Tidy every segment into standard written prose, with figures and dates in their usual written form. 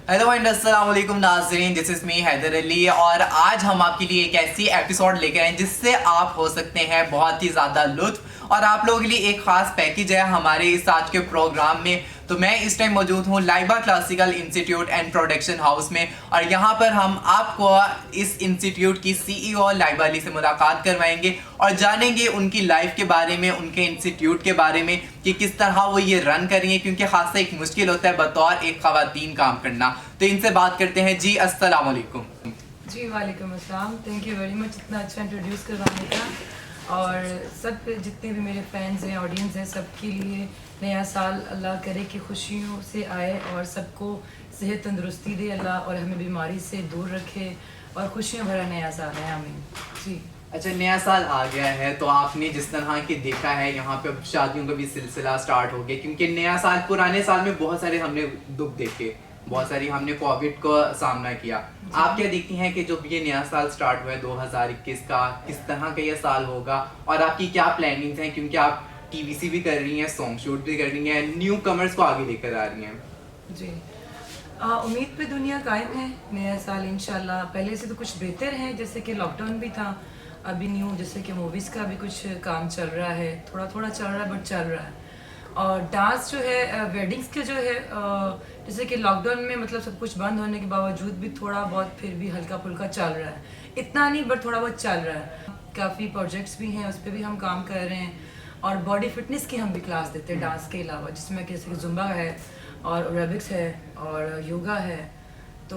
Hello and अस्सलाम वालेकुम नाज़रीन, this is me Haider Ali. और आज हम आपके लिए एक ऐसी एपिसोड लेकर आए जिससे आप हो सकते हैं बहुत ही ज़्यादा लुत्फ। और आप लोगों के लिए एक ख़ास पैकेज है हमारे इस आज के प्रोग्राम में। तो मैं इस टाइम मौजूद हूँ Laiba classical institute and production house में, और यहाँ पर हम आपको इस इंस्टीट्यूट की सीईओ लाइबा अली से मुलाकात करवाएंगे और जानेंगे उनकी लाइफ के बारे में, उनके इंस्टीट्यूट के बारे में कि किस तरह वो ये रन कर रही हैं, क्योंकि खासा एक मुश्किल होता है बतौर एक ख़वातीन काम करना। तो इनसे बात करते हैं। जी अस्सलाम वालेकुम। जी वालेकुम अस्सलाम। थैंक यू वेरी मच इतना अच्छा इंट्रोड्यूस करवाने का। और सब जितने भी मेरे फैंस हैं, ऑडियंस हैं, सबके लिए नया साल अल्लाह करे कि खुशियों से आए और सबको सेहत तंदुरुस्ती दे अल्लाह, और हमें बीमारी से दूर रखे और खुशियाँ भरा नया साल है हमें। जी अच्छा, नया साल आ गया है तो आपने जिस तरह की देखा है यहाँ पे शादियों का भी सिलसिला स्टार्ट हो गया, क्योंकि नया साल, पुराने साल में बहुत सारे हमने दुख देखे, बहुत सारी हमने कोविड का सामना किया। आप क्या देखती हैं कि जो ये नया साल स्टार्ट हुआ है 2021 का, किस तरह का ये साल होगा और आपकी क्या प्लानिंग्स हैं, क्योंकि आप टीवीसी भी कर रही हैं, सॉन्ग शूट भी कर रही हैं, न्यू कमर्स को आगे लेकर आ रही हैं। जी उम्मीद पे दुनिया कायम है। नया साल इंशाल्लाह पहले से तो कुछ बेहतर है, जैसे कि लॉकडाउन भी था, अभी न्यू जैसे कि मूवीज़ का भी कुछ काम चल रहा है, थोड़ा थोड़ा चल रहा है बट चल रहा है। और डांस जो है, वेडिंग्स के जो है, जैसे कि लॉकडाउन में मतलब सब कुछ बंद होने के बावजूद भी थोड़ा बहुत फिर भी हल्का फुल्का चल रहा है, इतना नहीं बट थोड़ा बहुत चल रहा है। काफ़ी प्रोजेक्ट्स भी हैं, उस पर भी हम काम कर रहे हैं। और बॉडी फिटनेस की हम भी क्लास देते हैं डांस के अलावा, जिसमें जैसे कि जुम्बा है और एरोबिक्स है और योगा है, तो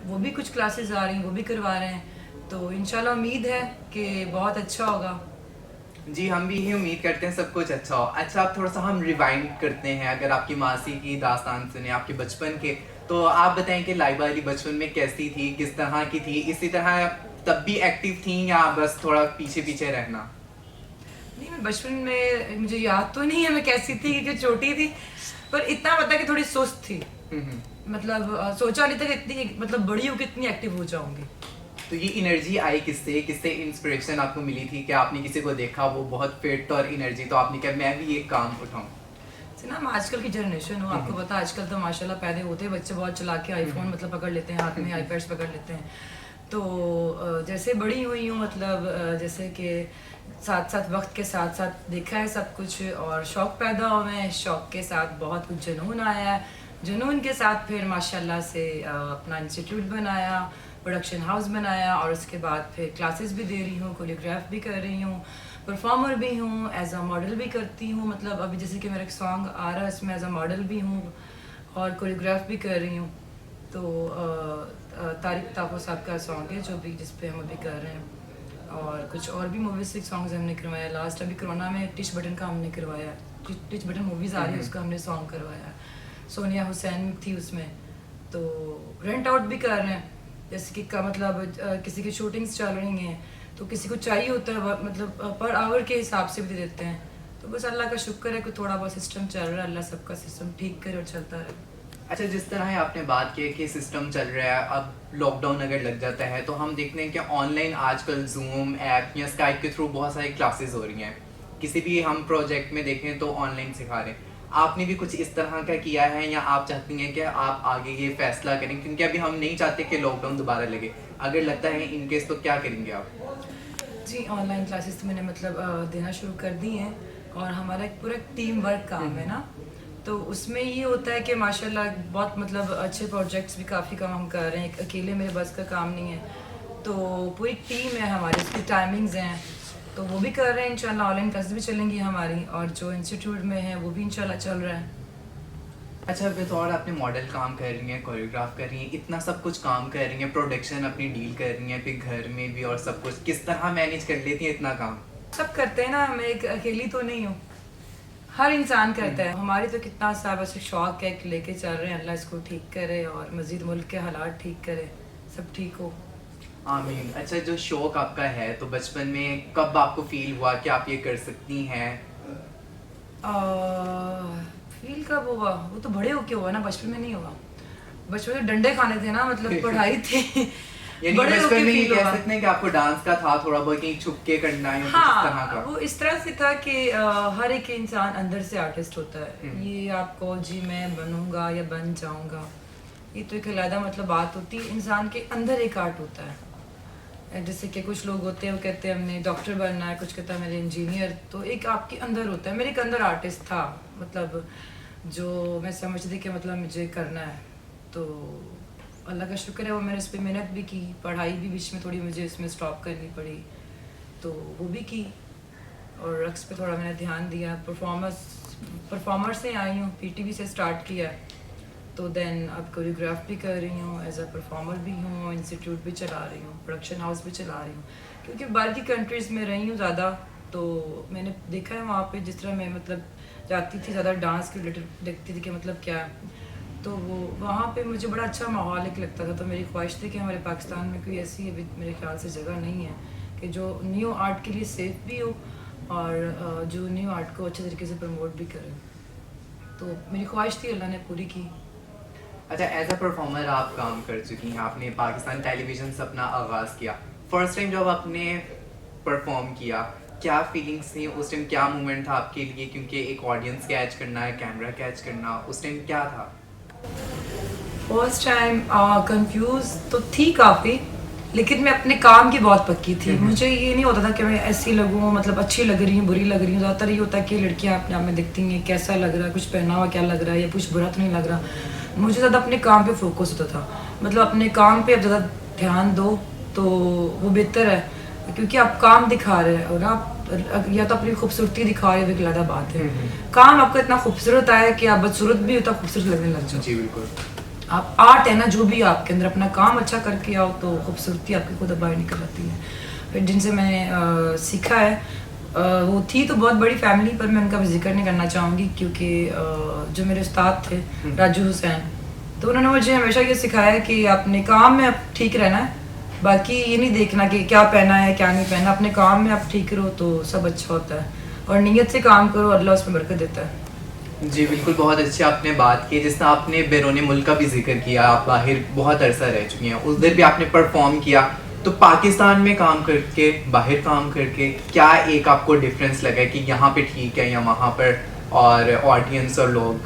वो भी कुछ क्लासेस आ रही हैं, वो भी करवा रहे हैं। तो इंशाल्लाह उम्मीद है कि बहुत अच्छा होगा। जी, हम भी यही उम्मीद करते हैं सब कुछ अच्छा हो। अच्छा, अब थोड़ा सा हम रिवाइंड करते हैं, अगर आपकी मासी की दास्तान सुने आपके बचपन के, तो आप बताएं कि लाइबा अली बचपन में कैसी थी, किस तरह की थी, इसी तरह तब भी एक्टिव थी या बस थोड़ा पीछे पीछे रहना? नहीं, मैं बचपन में मुझे याद तो नहीं है मैं कैसी थी, क्योंकि छोटी थी, पर इतना पता है कि थोड़ी सुस्त थी। मतलब सोचा नहीं था कि इतनी मतलब बड़ी हो के इतनी एक्टिव हो जाऊंगी। तो ये एनर्जी आई किससे, किससे इंस्पिरेशन आपको मिली थी कि आपने किसी को देखा वो बहुत फिट और एनर्जी, तो आपने कहा मैं भी ये काम उठाऊं? ना, हम आजकल की जनरेशन हो, आपको पता है आजकल तो माशाल्लाह पैदे होते हैं बच्चे बहुत चला के आईफोन मतलब पकड़ लेते हैं हाथ में, आईपैड्स पकड़ लेते हैं। तो जैसे बड़ी हुई हूँ, मतलब जैसे कि साथ साथ वक्त के साथ साथ देखा है सब कुछ, और शौक़ पैदा हुए हैं, शौक़ के साथ बहुत कुछ जुनून आया है, जुनून के साथ फिर माशाल्लाह से अपना इंस्टीट्यूट बनाया, प्रोडक्शन हाउस बनाया, और उसके बाद फिर क्लासेस भी दे रही हूँ, कोरियोग्राफ भी कर रही हूँ, परफॉर्मर भी हूँ, एज अ मॉडल भी करती हूँ। मतलब अभी जैसे कि मेरा एक सॉन्ग आ रहा है, इसमें एज अ मॉडल भी हूँ और कोरियोग्राफ भी कर रही हूँ। तो तारिक ताको साहब का सॉन्ग है जो भी, जिस पे हम अभी कर रहे हैं, और कुछ और भी मूवीज़ के सॉन्ग्स हमने करवाया। लास्ट अभी कोरोना में टिच बटन का हमने करवाया, टिच बटन मूवीज़ आ रही है उसका हमने सॉन्ग करवाया, सोनिया हुसैन थी उसमें। तो रेंट आउट भी कर रहे हैं, जैसे कि का मतलब किसी की शूटिंग्स चल रही हैं तो किसी को चाहिए होता है, मतलब पर आवर के हिसाब से भी दे देते हैं। तो बस अल्लाह का शुक्र है कि थोड़ा बहुत सिस्टम चल रहा है, अल्लाह सबका सिस्टम ठीक करे और चलता रहे। अच्छा, जिस तरह आपने बात की कि सिस्टम चल रहा है, अब लॉकडाउन अगर लग जाता है तो हम देखते हैं कि ऑनलाइन आजकल जूम ऐप या स्काइप के थ्रू बहुत सारी क्लासेस हो रही हैं, किसी भी हम प्रोजेक्ट में देखें तो ऑनलाइन सिखा रहे हैं। आपने भी कुछ इस तरह का किया है या आप चाहती हैं कि आप आगे ये फैसला करें, क्योंकि अभी हम नहीं चाहते कि लॉकडाउन दोबारा लगे, अगर लगता है इन केस तो क्या करेंगे आप? जी, ऑनलाइन क्लासेस तो मैंने मतलब देना शुरू कर दी हैं, और हमारा एक पूरा टीम वर्क काम है ना, तो उसमें ये होता है कि माशाल्लाह बहुत मतलब अच्छे प्रोजेक्ट्स भी काफ़ी काम हम कर रहे हैं, अकेले मेरे बस का काम नहीं है। तो पूरी टीम है हमारी, उसकी टाइमिंग्स हैं, तो वो भी कर रहे हैं। इंशाल्लाह ऑनलाइन क्लासेस भी चलेंगी हमारी, और जो इंस्टीट्यूट में है वो भी इंशाल्लाह चल रहा है। अच्छा, बतौर आपने मॉडल काम कर रही हैं, कोरियोग्राफ कर रही हैं, इतना सब कुछ काम कर रही हैं, प्रोडक्शन अपनी डील कर रही हैं, फिर घर में भी और सब कुछ किस तरह मैनेज कर लेती हैं इतना काम? सब करते हैं ना, मैं एक अकेली तो नहीं हूँ, हर इंसान करता है। हमारी तो कितना सा बस शौक है कि लेके चल रहे हैं, अल्लाह इसको ठीक करे और मज़ीद मुल्क के हालात ठीक करे, सब ठीक हो, आमीन। अच्छा, जो शौक आपका है तो बचपन में कब आपको फील हुआ कि आप ये कर सकती हैं? फील कब हुआ? वो तो बड़े होके हुआ ना, बचपन में नहीं हुआ। बचपन में डंडे खाने थे ना, मतलब पढ़ाई थी। यानी बड़े बचपन होके में ये फील कह हुआ। सकते हैं कि आपको डांस का था थोड़ा बहुत, कहीं छुप के करना है, कुछ इस तरह हाँ, का? वो इस तरह से था कि हर एक इंसान अंदर से आर्टिस्ट होता है। ये आपको जी मैं बनूंगा या बन जाऊंगा, ये तो एक अलग मतलब बात होती है। इंसान के अंदर एक आर्ट होता है, जैसे कि कुछ लोग होते हैं वो कहते हैं हमने डॉक्टर बनना है, कुछ कहता है मेरे इंजीनियर, तो एक आपके अंदर होता है। मेरे एक अंदर आर्टिस्ट था, मतलब जो मैं समझती कि मतलब मुझे करना है, तो अल्लाह का शुक्र है वो मैंने इस पर मेहनत भी की, पढ़ाई भी बीच में थोड़ी मुझे इसमें स्टॉप करनी पड़ी तो वो भी की, और रक्स पे थोड़ा मैंने ध्यान दिया। परफॉर्मर से आई हूँ, पीटीवी से स्टार्ट किया, तो देन अब कोरियोग्राफ भी कर रही हूँ, एज अ परफॉर्मर भी हूँ, इंस्टीट्यूट भी चला रही हूँ, प्रोडक्शन हाउस भी चला रही हूँ, क्योंकि बाहर की कंट्रीज़ में रही हूँ ज़्यादा, तो मैंने देखा है वहाँ पे जिस तरह मैं मतलब जाती थी ज़्यादा डांस के रिलेटेड देखती थी कि मतलब क्या है, तो वो वहाँ पे मुझे बड़ा अच्छा माहौल एक लगता था। तो मेरी ख्वाहिश थी कि हमारे पाकिस्तान में कोई ऐसी अभी मेरे ख्याल से जगह नहीं है कि जो न्यू आर्ट के लिए सेफ भी हो और जो न्यू आर्ट को अच्छे तरीके से प्रमोट भी करे। तो मेरी ख्वाहिश थी, अल्लाह ने पूरी की। अच्छा, एज अ परफॉर्मर आप काम कर चुकी हैं, आपने पाकिस्तान टेलीविजन से अपना आगाज़ किया। फर्स्ट टाइम जब आपने परफॉर्म किया, क्या फीलिंग्स थी उस टाइम, क्या मोमेंट था आपके लिए? क्योंकि एक ऑडियंस कैच करना है, कैमरा कैच करना, उस टाइम क्या था? फर्स्ट टाइम कंफ्यूज तो थी काफ़ी, लेकिन मैं अपने काम की बहुत पक्की थी। मुझे ये नहीं होता था कि मैं ऐसी लगूँ, मतलब अच्छी लग रही हूँ बुरी लग रही हूँ। ज़्यादातर ये होता है कि लड़कियाँ अपने आप में दिखती हैं कैसा लग रहा है, कुछ पहना हुआ क्या लग रहा है या कुछ बुरा तो नहीं लग रहा। मुझे ज़्यादा अपने काम पे फोकस होता था, मतलब अपने काम पे अब ज़्यादा ध्यान दो तो वो बेहतर है, क्योंकि आप काम दिखा रहे हैं और आप या तो अपनी खूबसूरती दिखा रहे हो, एक अलग बात है। काम आपका इतना खूबसूरत आया कि आप बदसूरत भी उतना खूबसूरत लगने लग जाओ। जी बिल्कुल। आप आर्ट है ना, जो भी आपके अंदर अपना काम अच्छा करके आओ तो खूबसूरती आपकी खुद बाहर निकल आती है। फिर जिनसे मैंने सीखा है वो थी तो बहुत बड़ी फैमिली, पर मैं उनका भी जिक्र नहीं करना चाहूँगी, क्योंकि जो मेरे उस्ताद थे राजू हुसैन, तो उन्होंने मुझे हमेशा ये सिखाया कि अपने काम में आप ठीक रहना है, बाकी ये नहीं देखना कि क्या पहना है क्या नहीं पहना। अपने काम में आप ठीक रहो तो सब अच्छा होता है, और नीयत से काम करो, अल्लाह उसमें बरकत देता है। जी बिल्कुल, बहुत अच्छी आपने बात की। जिस तरह आपने बैरून मुल्क का भी जिक्र किया, आप बाहर बहुत अरसा रह चुकी हैं, उधर भी आपने परफॉर्म किया, तो पाकिस्तान में काम करके बाहर काम करके क्या एक आपको डिफरेंस लगा कि यहाँ पे ठीक है या वहाँ पर, और ऑडियंस और लोग?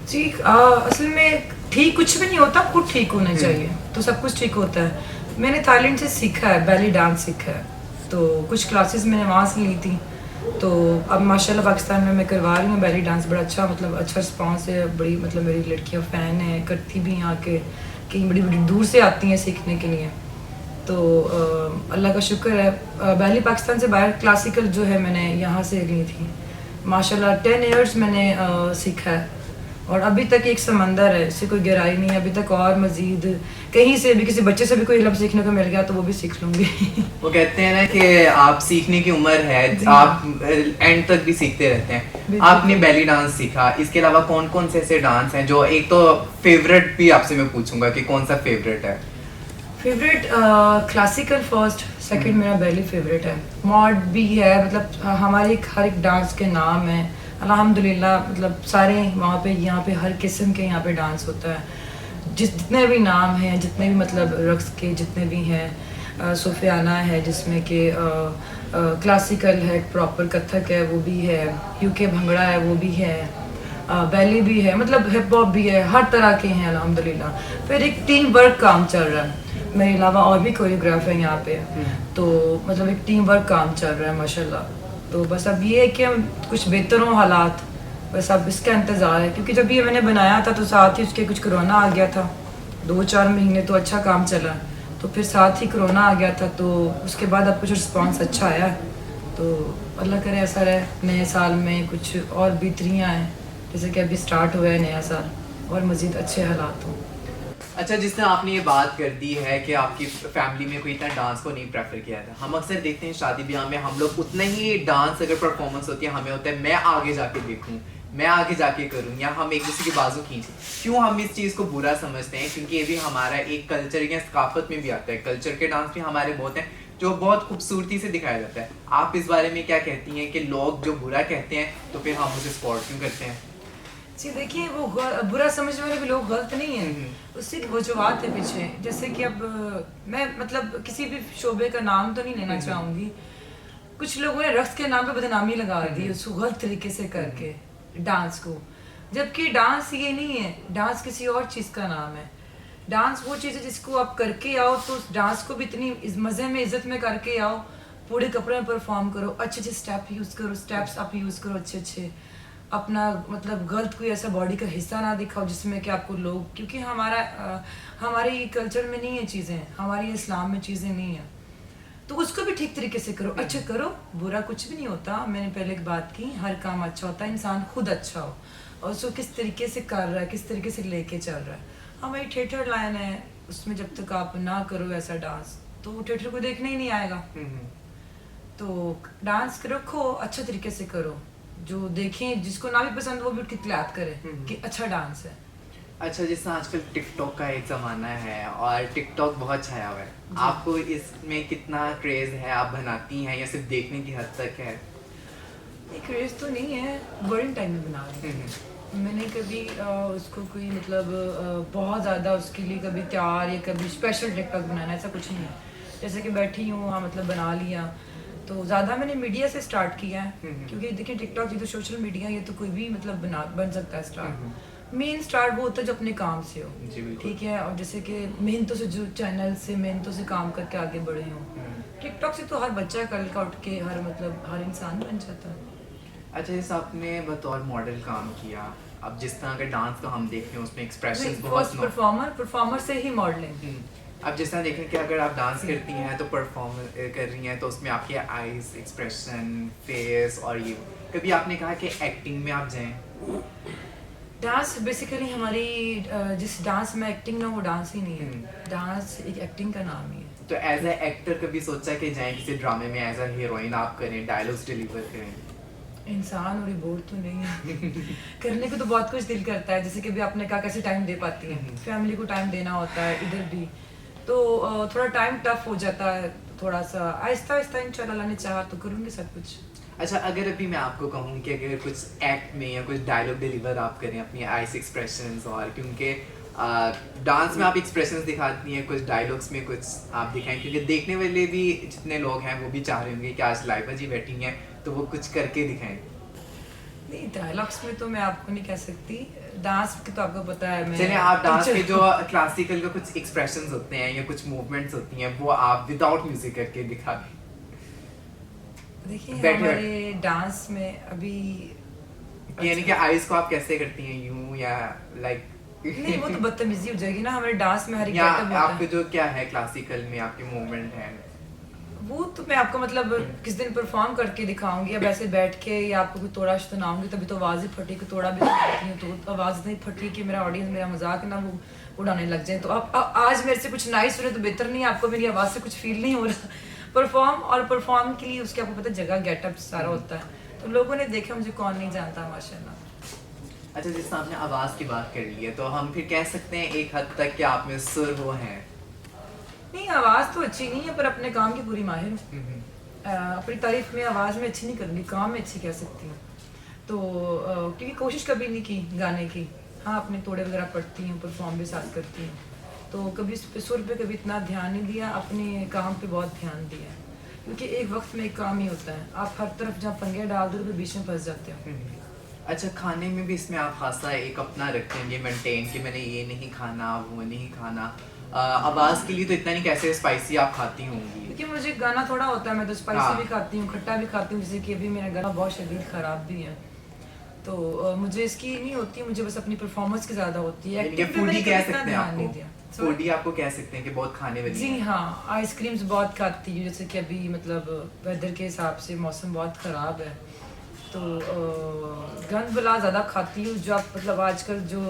जी असल में ठीक कुछ भी नहीं होता, खुद ठीक होना चाहिए तो सब कुछ ठीक होता है। मैंने थाईलैंड से सीखा है, बैली डांस सीखा है, तो कुछ क्लासेस मैंने वहाँ से ली थी, तो अब माशाल्लाह पाकिस्तान में मैं करवा रही हूँ बैली डांस। बड़ा अच्छा मतलब अच्छा रिस्पॉन्स है, बड़ी मतलब मेरी लड़कियाँ फ़ैन हैं, करती भी यहाँ के, कहीं बड़ी बड़ी दूर से आती हैं सीखने के लिए। तो अल्लाह का शुक्र है, बैली पाकिस्तान से बाहर क्लासिकल जो है मैंने यहाँ से ली थी, माशाल्लाह 10 इयर्स मैंने सीखा है, और अभी तक एक समंदर है, इससे कोई गहराई नहीं है अभी तक। और मजीद कहीं से भी किसी बच्चे से भी कोई इल्म सीखने को मिल गया तो वो भी सीख लूँगी। वो कहते हैं ना कि आप सीखने की उम्र है, आप एंड तक भी सीखते रहते हैं। आपने बैली डांस सीखा, इसके अलावा कौन कौन से ऐसे डांस हैं जो, एक तो फेवरेट भी आपसे मैं पूछूंगा कि कौन सा फेवरेट है? फेवरेट क्लासिकल फर्स्ट, सेकंड मेरा बैली फेवरेट है। मॉड भी है, मतलब हमारे हर एक डांस के नाम है अल्हम्दुलिल्लाह, मतलब सारे वहाँ पे यहाँ पे हर किस्म के यहाँ पे डांस होता है। जितने भी नाम हैं, जितने भी मतलब रक्स के जितने भी हैं, सूफियाना है जिसमें कि क्लासिकल है, प्रॉपर कथक है वो भी है, यूके भंगड़ा है वो भी है, बैली भी है, मतलब हिप हॉप भी है, हर तरह के हैं अल्हम्दुलिल्लाह। फिर एक टीम वर्क काम चल रहा है, मेरे अलावा और भी कोरियोग्राफर है यहाँ पे, तो मतलब एक टीम वर्क काम चल रहा है माशाल्लाह। तो बस अब ये है कि हम कुछ बेहतर हों हालात, बस अब इसका इंतज़ार है, क्योंकि जब ये मैंने बनाया था तो साथ ही उसके कुछ कोरोना आ गया था, 2-4 महीने तो अच्छा काम चला, तो फिर साथ ही कोरोना आ गया था, तो उसके बाद अब कुछ रिस्पॉन्स अच्छा आया, तो अल्लाह करे ऐसा रहे नए साल में कुछ और बेहतरियाँ आएँ, जैसे कि अभी स्टार्ट हुआ है नया साल, और मज़ीद अच्छे हालात हों। अच्छा, जिस तरह आपने ये बात कर दी है कि आपकी फैमिली में कोई इतना डांस को नहीं प्रेफर किया था, हम अक्सर देखते हैं शादी ब्याह में हम लोग उतना ही डांस अगर परफॉर्मेंस होती है हमें होता है मैं आगे जाके देखूं, मैं आगे जाके करूं, या हम एक दूसरे की बाजू खींचें। क्यों हम इस चीज़ को बुरा समझते हैं? क्योंकि ये भी हमारा एक कल्चर या सकाफत में भी आता है। कल्चर के डांस भी हमारे बहुत हैं जो बहुत खूबसूरती से दिखाया जाता है। आप इस बारे में क्या कहती हैं कि लोग जो बुरा कहते हैं तो फिर हम उसे सपोर्ट क्यों करते हैं? जी देखिए, वो बुरा समझने वाले भी लोग गलत नहीं हैं, उससे वजूहत है पीछे। जैसे कि अब मैं मतलब किसी भी शोबे का नाम तो नहीं लेना चाहूँगी, कुछ लोगों ने रक्स के नाम पे बदनामी लगा दी उसको गलत तरीके से करके डांस को, जबकि डांस ये नहीं है, डांस किसी और चीज़ का नाम है। डांस वो चीज़ है जिसको आप करके आओ तो उस डांस को भी इतनी मज़े में इज्जत में करके आओ, पूरे कपड़े में परफॉर्म करो, अच्छे अच्छे स्टेप यूज़ करो, स्टेप्स आप यूज़ करो अच्छे अच्छे, अपना मतलब गलत कोई ऐसा बॉडी का हिस्सा ना दिखाओ जिसमें कि आपको लोग, क्योंकि हमारे कल्चर में नहीं है चीज़ें, हमारी इस्लाम में चीज़ें नहीं है, तो उसको भी ठीक तरीके से करो, अच्छा करो, बुरा कुछ भी नहीं होता। मैंने पहले एक बात की, हर काम अच्छा होता है, इंसान खुद अच्छा हो और उसको किस तरीके से कर रहा है, किस तरीके से लेके चल रहा है। हमारी थिएटर लाइन है, उसमें जब तक आप ना करो ऐसा डांस तो थिएटर को देखने ही नहीं आएगा। तो डांस रखो, अच्छा तरीके से करो, जो देखें, जिसको ना भी पसंद वो भी उठ के क्लैप करे कि अच्छा डांस है। अच्छा, जैसे आजकल टिकटॉक का एक ज़माना है और टिकटॉक बहुत छाया हुआ है, आपको इसमें कितना क्रेज़ है? आप बनाती हैं या सिर्फ देखने की हद तक है? ये क्रेज तो नहीं है, बड़े टाइम में बना रही हूँ। मैंने कभी उसको कोई मतलब बहुत ज़्यादा उसके लिए कभी तैयार या कभी स्पेशल टिकटॉक बनाना ऐसा कुछ नहीं है। जैसे कि बैठी हूँ हाँ, मतलब बना लिया, तो ज़्यादा मैंने मीडिया से स्टार्ट किया है, क्योंकि देखिए टिकटॉक ये तो सोशल मीडिया, ये तो कोई भी मतलब बन सकता है स्टार। मेन स्टार्ट वो होता है जो अपने काम से हो, ठीक है, और जैसे कि मेहनतों से, जो चैनल से मेहनतों से काम करके आगे बढ़े हों। टिकटॉक से तो हर बच्चा कल का उठ के हर इंसान बन जाता है। अच्छा, जैसे आपने बतौर मॉडल काम किया, अब जिस तरह का डांस का हम देखते हैं उसमें एक्सप्रेशंस बहुत परफॉर्मर से ही मॉडलिंग। अब जिस तरह देखें कि अगर आप डांस करती हैं तो परफॉर्म कर रही हैं तो उसमें आपके आईज एक्सप्रेशन, फेस, और ये कभी आपने कहा कि एक्टिंग में आप जाएं? डांस बेसिकली हमारी जिस डांस में एक्टिंग ना, वो डांस ही नहीं है, डांस एक एक्टिंग का नाम ही है। तो एज ए एक्टर कभी सोचा कि जाएं किसी ड्रामे में एज ए हीरोइन आप करें, डायलॉग्स डिलीवर करें? इंसान और बोर तो नहीं है करने को तो बहुत कुछ दिल करता है, जैसे कि भी आपने कहा कैसे टाइम दे पाती है, फैमिली को टाइम देना होता है, इधर भी तो थोड़ा टाइम टफ हो जाता है, थोड़ा सा आहिस्ता आहिस्ता इंशाल्लाह अल्लाह ने चाहा तो करूँगी सब कुछ। अच्छा, अगर अभी मैं आपको कहूँ कि अगर कुछ एक्ट में या कुछ डायलॉग डिलीवर आप करें अपनी आइस एक्सप्रेशंस, और क्योंकि डांस में आप एक्सप्रेशंस दिखाती हैं, कुछ डायलॉग्स में कुछ आप दिखाएं, क्योंकि देखने वाले भी जितने लोग हैं वो भी चाह रहे होंगे कि आज लाइबा जी बैठी हैं तो वो कुछ करके दिखाएं। नहीं, डायलॉग्स में तो मैं आपको नहीं कह सकती, डांस की तो आपको पता है। मैं चलिए, आप डांस के जो क्लासिकल का कुछ एक्सप्रेशंस होते हैं या कुछ मूवमेंट्स होती हैं वो आप विदाउट म्यूजिक करके दिखा दें। देखिए हमारे डांस में अभी यानी कि आइज को आप कैसे करती हैं, यूं या लाइक? नहीं, वो तो बदतमीजी हो जाएगी ना, हमारे डांस में हर एक या गेटअप होता है। आपके जो क्या है क्लासिकल में आपके मूवमेंट है वो तो मैं आपको मतलब किस दिन परफॉर्म करके दिखाऊंगी, अब ऐसे बैठ के या आपको कोई तोड़ा सुनाऊंगी तभी तो आवाज़ ही फटी, कि तोड़ा भी सुनाती हूँ तो आवाज़ इतनी फटी कि मेरा ऑडियंस मेरा मजाक ना वो उड़ाने लग जाए। तो अब आज मेरे से कुछ नाइस सुने तो बेहतर नहीं, आपको मेरी आवाज़ से कुछ फील नहीं हो रहा परफॉर्म के लिए उसके आपको पता जगह गेटअप सारा होता है, तो लोगों ने देखा, मुझे कौन नहीं जानता माशाल्लाह। अच्छा, जिस आपने आवाज़ की बात कर ली है तो हम फिर कह सकते हैं एक हद तक कि आप में सुर वो हैं? नहीं, आवाज़ तो अच्छी नहीं है पर अपने काम की पूरी माहिर हूँ। अपनी तारीफ में आवाज़ में अच्छी नहीं करूँगी, काम में अच्छी कह सकती हूँ। तो क्योंकि कोशिश कभी नहीं की गाने की, हाँ अपने तोड़े वगैरह पढ़ती हूँ, परफॉर्म भी साथ करती हूँ, तो कभी सुर पे कभी इतना ध्यान नहीं दिया, अपने काम पे बहुत ध्यान दिया, क्योंकि एक वक्त में एक काम ही होता है, आप हर तरफ जहाँ पंगे डाल दो तो बीच में फंस जाते हो। अच्छा, खाने में भी इसमें आप खासा एक अपना रखते हैं ये मेंटेन कि मैंने ये नहीं खाना वो नहीं खाना, आवाज़ के लिए तो इतना नहीं, कैसे स्पाइसी आप खाती होंगी? क्योंकि मुझे गाना थोड़ा होता है, मैं तो स्पाइसी भी खाती हूँ, खट्टा भी खाती हूँ, जैसे कि अभी मेरा गला बहुत शदीद ख़राब भी है, तो मुझे इसकी नहीं होती, मुझे बस अपनी परफॉर्मेंस की ज़्यादा होती है। फूडी कह सकते हैं आपको, फूडी आपको कह सकते हैं कि बहुत खाने वाली? जी हाँ, आइसक्रीम्स बहुत खाती हूँ, जैसे कि अभी मतलब वेदर के हिसाब से मौसम बहुत ख़राब है, तो गंद बला ज़्यादा खाती हूँ, जो आप मतलब आजकल जो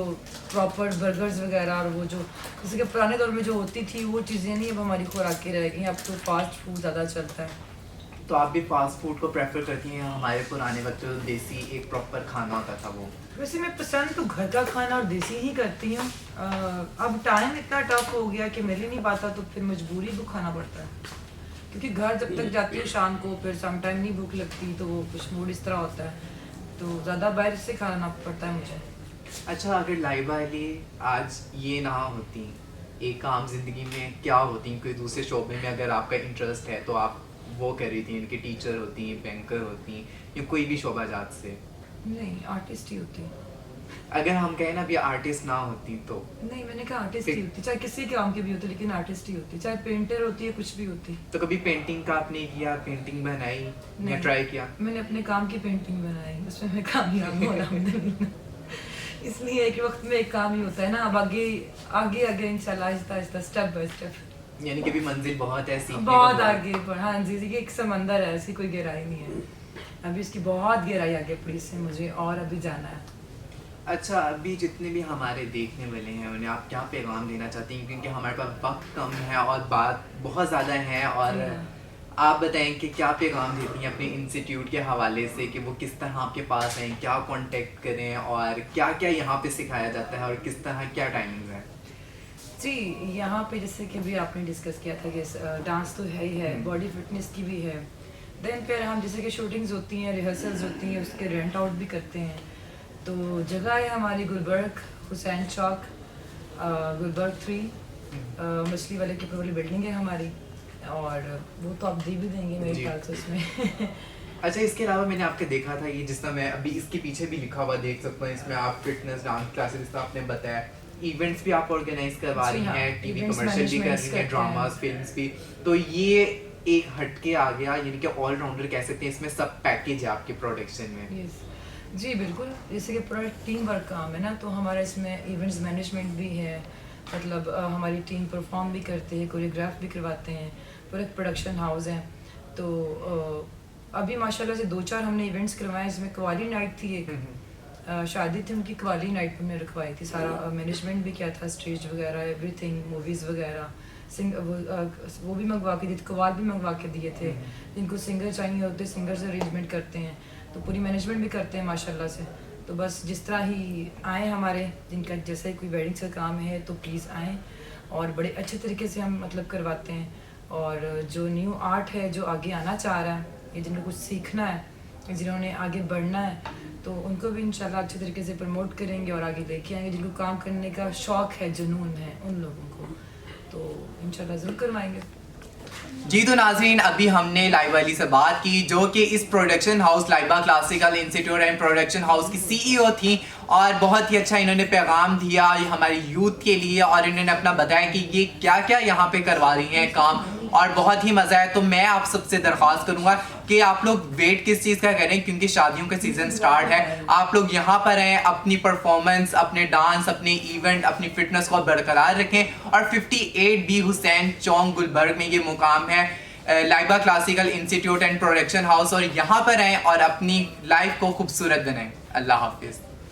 प्रॉपर बर्गर्स वगैरह और वो जो जैसे कि पुराने दौर में जो होती थी वो चीज़ें नहीं अब हमारी खुराकें रह गई, अब तो फास्ट फूड ज़्यादा चलता है। तो आप भी फास्ट फूड को प्रेफर करती हैं? हमारे पुराने वक्त जो देसी एक प्रॉपर खाना होता था वो? वैसे मैं पसंद तो घर का खाना और देसी ही करती हूँ, अब टाइम इतना टफ हो गया कि मिल ही नहीं पाता, तो फिर मजबूरी को खाना पड़ता है, क्योंकि घर जब तक जाती हूँ शाम को फिर सम टाइम नहीं भूख लगती, तो वो कुछ मूड इस तरह होता है, तो ज़्यादा बाहर से खाना पड़ता है मुझे। अच्छा, अगर लाइबा अली आज ये ना होती, एक आम जिंदगी में क्या होती, कोई दूसरे शोबे में अगर आपका इंटरेस्ट है तो आप वो कर रही थी, इनकी टीचर होती, बैंकर होती, या कोई भी शोबा जात से? नहीं, आर्टिस्ट ही होती। अगर हम कहें ना अभी आर्टिस्ट ना होती तो नहीं, मैंने कहा आर्टिस्ट ही होती, चाहे किसी काम की भी होती, लेकिन आर्टिस्ट ही होती, चाहे पेंटर होती है, कुछ भी होती। तो कभी पेंटिंग का आपने किया, पेंटिंग बनाई या नहीं, ट्राई किया? मैंने अपने काम की पेंटिंग बनाई, उसमें मैं कामयाब हूँ अल्हम्दुलिल्लाह। इसलिए एक वक्त में एक काम ही होता है ना, अब आगे आगे आगे इंशाल्लाह Aahista Aahista step by step. यानी कि भी मंजिल बहुत है, सीखने को बहुत आगे पर, हाँ जी जी, एक समंदर है, ऐसी कोई गहराई नहीं है, अभी इसकी बहुत गहराई आगे पड़ी से मुझे और अभी जाना है। अच्छा, अभी जितने भी हमारे देखने वाले हैं उन्हें आप क्या पैगाम देना चाहती हैं, क्योंकि हमारे पास वक्त कम है और बात बहुत ज़्यादा है, और आप बताएं कि क्या पैगाम देती हैं अपने इंस्टीट्यूट के हवाले से कि वो किस तरह आपके पास आएँ, क्या कांटेक्ट करें और क्या क्या यहाँ पे सिखाया जाता है और किस तरह क्या टाइमिंग है? जी, यहाँ पे जैसे कि भी आपने डिस्कस किया था कि डांस तो है ही है, बॉडी फिटनेस की भी है, देन फिर हम जैसे कि शूटिंग्स होती हैं, रिहर्सल्स होती हैं, उसके रेंट आउट भी करते हैं। तो जगह है हमारी गुलबर्ग, हुसैन चौक, गुलबर्ग 3, मछली वाले की पूरी बिल्डिंग है हमारी, और वो तो आप दे भी देंगे मेरे ख्याल से उसमें। अच्छा, इसके अलावा मैंने आपके देखा था ये जिस तरह मैं अभी इसके पीछे भी लिखा हुआ देख सकता हूँ, इसमें आप फिटनेस डांस क्लासेस जिस तरह आपने बताया, इवेंट्स भी आप ऑर्गेनाइज करवा रही हैं, टीवी कमर्शियल भी कर रही हैं, ड्रामास फिल्म्स भी, तो ये एक हटके आ गया, यानी कि ऑलराउंडर कह सकते हैं, इसमें सब पैकेज है आपके प्रोडक्शन में। यस जी बिल्कुल, जैसे कि पूरा टीम वर्क काम है ना, तो हमारा इसमें इवेंट्स मैनेजमेंट भी है, मतलब हमारी टीम परफॉर्म भी करते हैं, कोरियोग्राफ भी करवाते हैं, पूरा प्रोडक्शन हाउस है। तो अभी माशाल्लाह से 2-4 हमने इवेंट्स करवाए, इसमें कवाली नाइट थी एक, शादी थी उनकी, कवाली नाइट हमने रखवाई थी, सारा मैनेजमेंट भी किया था, स्टेज वगैरह एवरीथिंग, मूवीज़ वगैरह, वो भी मंगवा के दिए थे, कवाल भी मंगवा के दिए थे, जिनको सिंगर चाहिए होते सिंगर से अरेंजमेंट करते हैं, तो पूरी मैनेजमेंट भी करते हैं माशाल्लाह से। तो बस जिस तरह ही आए हमारे, जिनका जैसे कोई वेडिंग का काम है तो प्लीज़ आएँ, और बड़े अच्छे तरीके से हम मतलब करवाते हैं। और जो न्यू आर्ट है, जो आगे आना चाह रहा है, या जिनको कुछ सीखना है, जिन्होंने आगे बढ़ना है, तो उनको भी इंशाल्लाह अच्छे तरीके से प्रमोट करेंगे और आगे लेके आएंगे। जिनको काम करने का शौक़ है, जुनून है उन लोगों को, तो इंशाल्लाह ज़रूर करवाएंगे। जी तो नाज़रीन, अभी हमने लाइबा अली से बात की, जो कि इस production house Laiba classical institute and production house की सीईओ थी, और बहुत ही अच्छा इन्होंने पैगाम दिया हमारे यूथ के लिए, और इन्होंने अपना बताया कि ये क्या क्या यहाँ पे करवा रही हैं काम, और बहुत ही मज़ा है। तो मैं आप सबसे दरख्वास्त करूँगा कि आप लोग वेट किस चीज़ का करें, क्योंकि शादियों का सीज़न स्टार्ट है, आप लोग यहाँ पर आएँ, अपनी परफॉर्मेंस, अपने डांस, अपने इवेंट, अपनी फिटनेस को बरकरार रखें। और 58 बी हुसैन चौक गुलबर्ग में ये मुकाम है, Laiba classical institute and production house, और यहाँ पर आएँ और अपनी लाइफ को खूबसूरत बनाएं। अल्लाह हाफिज़।